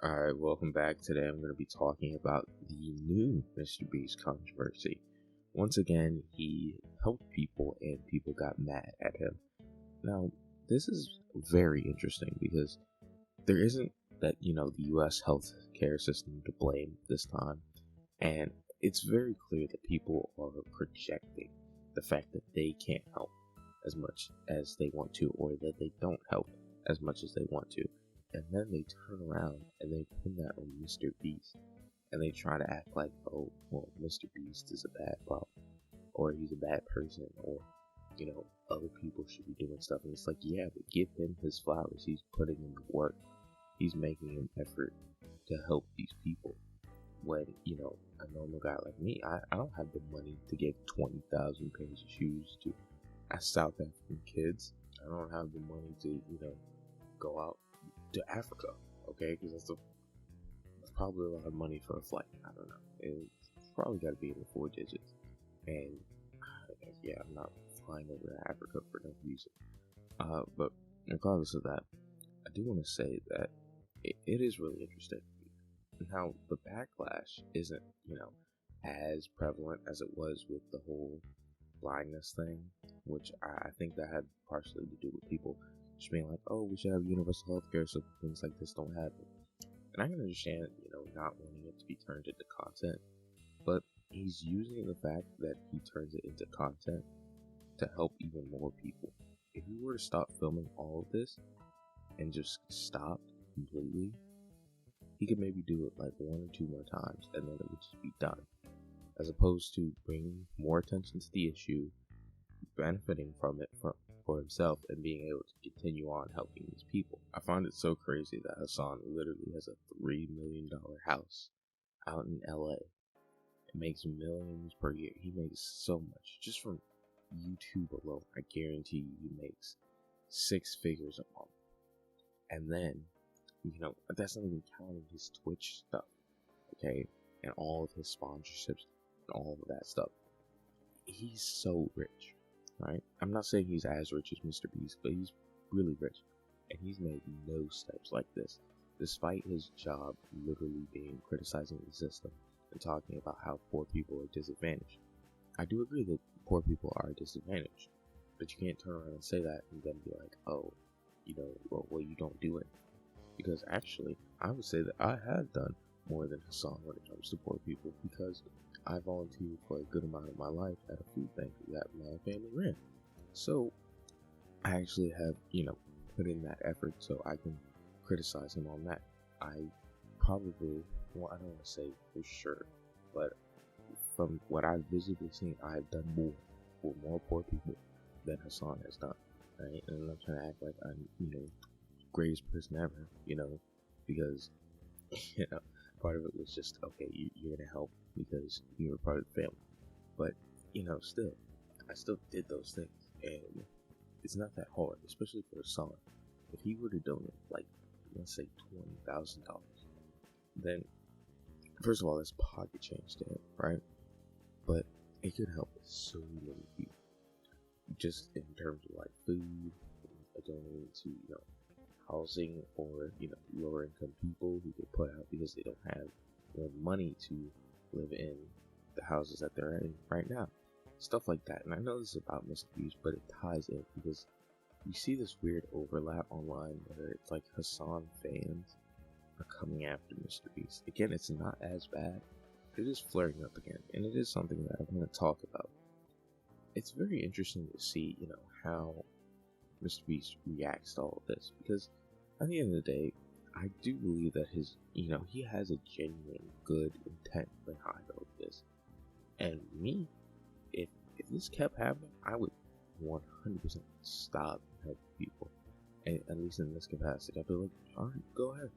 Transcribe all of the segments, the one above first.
Alright, welcome back. Today I'm going to be talking about the new MrBeast controversy. Once again, he helped people and people got mad at him. Now, this is very interesting because there isn't the US healthcare system to blame this time. And it's very clear that people are projecting the fact that they can't help as much as they want to, or that they don't help as much as they want to. And then they turn around and they pin that on MrBeast. And they try to act like, oh, well, MrBeast is a bad problem, or he's a bad person, or, other people should be doing stuff. And it's like, yeah, but give him his flowers. He's putting in the work. He's making an effort to help these people. When, a normal guy like me, I don't have the money to give 20,000 pairs of shoes to South African kids. I don't have the money to, go out to Africa, okay? Because that's probably a lot of money for a flight. I don't know. It's probably got to be in the 4 digits. And yeah, I'm not flying over to Africa for no reason. But regardless of that, I do want to say that it is really interesting. Now, the backlash isn't, as prevalent as it was with the whole blindness thing, which I think that had partially to do with people just being like, oh, we should have universal health care so things like this don't happen. And I can understand, not wanting it to be turned into content, but he's using the fact that he turns it into content to help even more people. If he were to stop filming all of this and just stop completely, he could maybe do it like 1 or 2 more times and then it would just be done. As opposed to bringing more attention to the issue, benefiting from it for himself, and being able to continue on helping these people. I find it so crazy that Hassan literally has a $3 million house out in LA. It makes millions per year. He makes so much just from YouTube alone. I guarantee you he makes 6 figures a month. And then, that's not even counting his Twitch stuff, okay? And all of his sponsorships and all of that stuff. He's so rich, right? I'm not saying he's as rich as MrBeast, but he's really rich. And he's made no steps like this, despite his job literally being criticizing the system and talking about how poor people are disadvantaged. I do agree that poor people are disadvantaged, but you can't turn around and say that and then be like, oh, well, you don't do it. Because actually, I would say that I have done more than Hassan when it comes to poor people, because I volunteered for a good amount of my life at a food bank that my family ran. So I actually have, put in that effort, so I can criticize him on that. I probably, I don't want to say for sure, but from what I've visibly seen, I've done more for more poor people than Hassan has done. Right? And I'm not trying to act like I'm, greatest person ever, because, part of it was just, okay, you're gonna help because you were part of the family. But, still, I still did those things, and it's not that hard, especially for Hassan. If he were to donate, like, let's say $20,000, then, first of all, that's pocket change to him, right? But it could help so many people, just in terms of, like, food, donating to, housing, or, lower income people who get put out because they don't have the money to live in the houses that they're in right now. Stuff like that. And I know this is about MrBeast, but it ties in because you see this weird overlap online where it's like Hassan fans are coming after MrBeast. Again, it's not as bad. It is flaring up again, and it is something that I want to talk about. It's very interesting to see, how MrBeast reacts to all of this, because at the end of the day, I do believe that he has a genuine good intent behind all of this. And me, if this kept happening, I would 100% stop helping people, and at least in this capacity. I'd be like, alright, go ahead.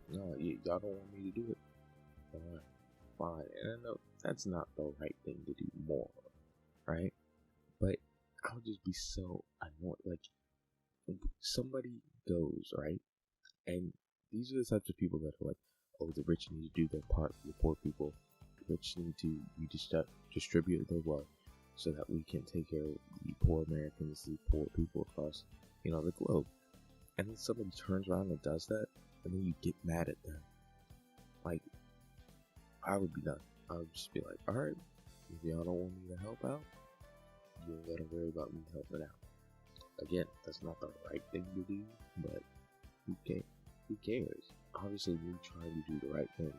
No, y'all don't want me to do it. Fine. And I know that's not the right thing to do more, right? But I would just be so annoyed. Like, somebody goes, right? And these are the types of people that are like, oh, the rich need to do their part for the poor people. The rich need to distribute their wealth so that we can take care of the poor Americans, the poor people across, the globe. And then somebody turns around and does that, and then you get mad at them. Like, I would be done. I would just be like, alright, if y'all don't want me to help out, you ain't gotta worry about me helping out. Again, that's not the right thing to do, but who cares? Obviously, me trying to do the right thing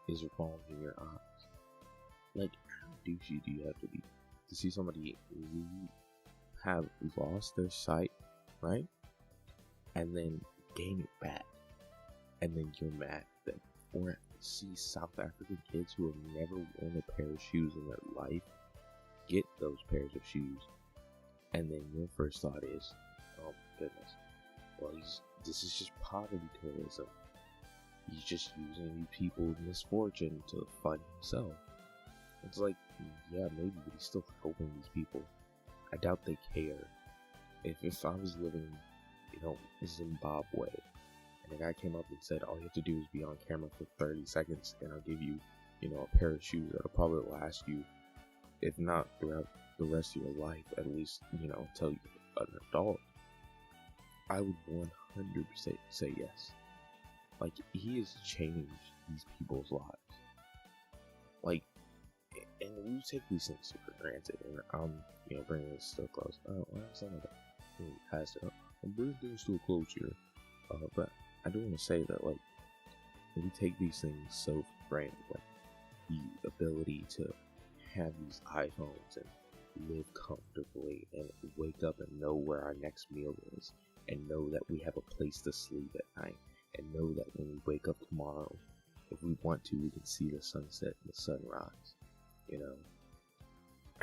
is wrong in your eyes. Like, how douchey do you have to be to see somebody have lost their sight, right? And then gain it back, and then you're mad at them. Or see South African kids who have never worn a pair of shoes in their life get those pairs of shoes, and then your first thought is, oh my goodness, well, this is just poverty tourism. He's just using people's misfortune to fund himself. It's like, yeah, maybe, but he's still helping these people. I doubt they care. If I was living, in Zimbabwe, and a guy came up and said, all you have to do is be on camera for 30 seconds, and I'll give you, a pair of shoes that'll probably last you, if not throughout the rest of your life, at least, until you're an adult, I would 100% say yes. Like, he has changed these people's lives. Like, and we take these things for granted, and I'm, bringing this to a close. Oh, why is that? I'm bringing things to a close here. But I do want to say that, like, we take these things so for granted, like the ability to have these iPhones and live comfortably and wake up and know where our next meal is, and know that we have a place to sleep at night, and know that when we wake up tomorrow, if we want to, we can see the sunset and the sunrise,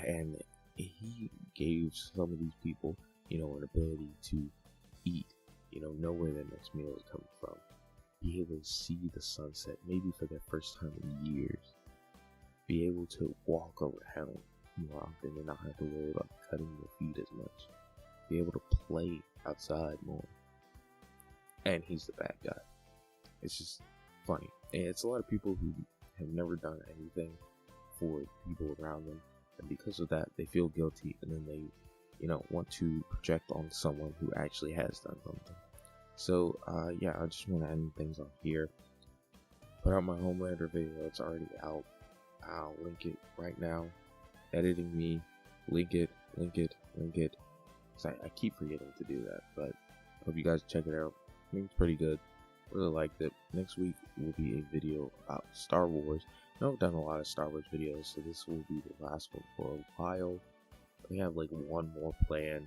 and he gave some of these people, an ability to eat, know where their next meal is coming from, be able to see the sunset, maybe for their first time in years, be able to walk around more often and not have to worry about cutting your feet as much, be able to play outside more. And he's the bad guy. It's just funny. And it's a lot of people who have never done anything for people around them, and because of that, they feel guilty, and then they, want to project on someone who actually has done something. So, yeah, I just want to end things off here. Put out my Homelander video. It's already out. I'll link it right now. Editing me. Link it. So I keep forgetting to do that, but I hope you guys check it out. I think it's pretty good. Really liked it. Next week will be a video about Star Wars. I know I've done a lot of Star Wars videos, so this will be the last one for a while. We have like one more planned.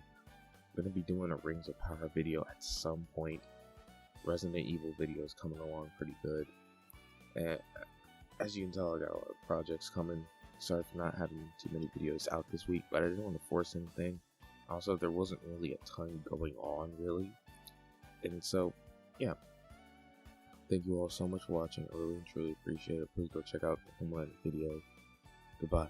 We're going to be doing a Rings of Power video at some point. Resident Evil video is coming along pretty good. And as you can tell, I got a lot of projects coming. Sorry for not having too many videos out this week, but I didn't want to force anything. Also, there wasn't really a ton going on, really. And so, yeah. Thank you all so much for watching. I really and truly appreciate it. Please go check out the Homelander video. Goodbye.